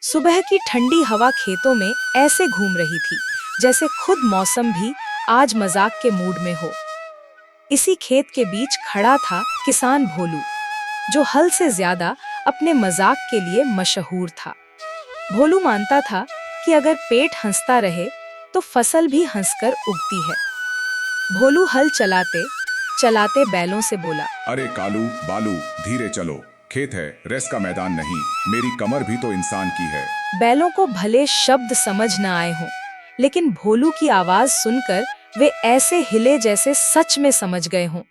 सुबह की ठंडी हवा खेतों में ऐसे घूम रही थी जैसे खुद मौसम भी आज मजाक के मूड में हो। इसी खेत के बीच खड़ा था किसान भोलू, जो हल से ज्यादा अपने मजाक के लिए मशहूर था। भोलू मानता था कि अगर पेट हंसता रहे तो फसल भी हंसकर उगती है। भोलू हल चलाते चलाते बैलों से बोला, अरे कालू बालू, धीरे चलो, खेत है, रेस का मैदान नहीं। मेरी कमर भी तो इंसान की है। बैलों को भले शब्द समझ न आए हों, लेकिन भोलू की आवाज सुनकर वे ऐसे हिले जैसे सच में समझ गए हों।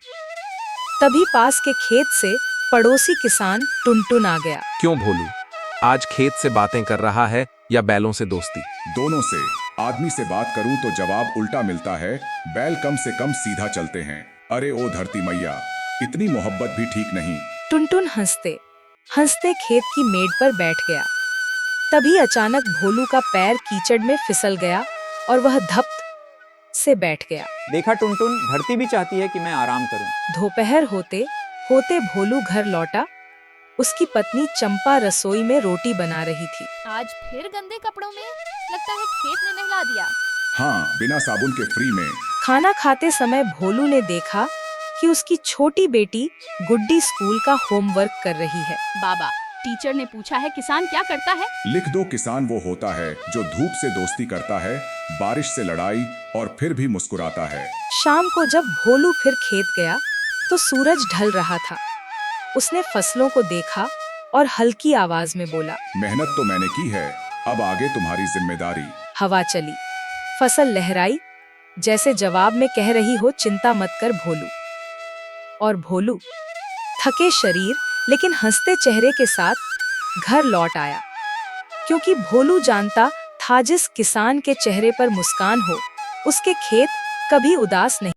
तभी पास के खेत से पड़ोसी किसान टुनटुन आ गया। क्यों भोलू, आज खेत से बातें कर रहा है या बैलों से दोस्ती? दोनों से। आदमी से बात करूं तो जवाब उल्टा मिलता है, बैल कम से कम सीधा चलते हैं। अरे ओ धरती मैया, इतनी मोहब्बत भी ठीक नहीं। टुनटुन हंसते हंसते खेत की मेड़ पर बैठ गया। तभी अचानक भोलू का पैर कीचड़ में फिसल गया और वह धप से बैठ गया। देखा टुनटुन, धरती भी चाहती है कि मैं आराम करूं। दोपहर होते होते भोलू घर लौटा। उसकी पत्नी चंपा रसोई में रोटी बना रही थी। आज फिर गंदे कपड़ों में? लगता है खेत ने नहला दिया। हाँ, बिना साबुन के फ्री में। खाना खाते समय भोलू ने देखा कि उसकी छोटी बेटी गुड्डी स्कूल का होमवर्क कर रही है। बाबा, टीचर ने पूछा है किसान क्या करता है? लिख दो, किसान वो होता है जो धूप से दोस्ती करता है, बारिश से लड़ाई और फिर भी मुस्कुराता है। शाम को जब भोलू फिर खेत गया तो सूरज ढल रहा था। उसने फसलों को देखा और हल्की आवाज में बोला, मेहनत तो मैंने की है, अब आगे तुम्हारी जिम्मेदारी। हवा चली, फसल लहराई, जैसे जवाब में कह रही हो चिंता मत कर भोलू। और भोलू थके शरीर लेकिन हंसते चेहरे के साथ घर लौट आया, क्योंकि भोलू जानता था जिस किसान के चेहरे पर मुस्कान हो, उसके खेत कभी उदास नहीं।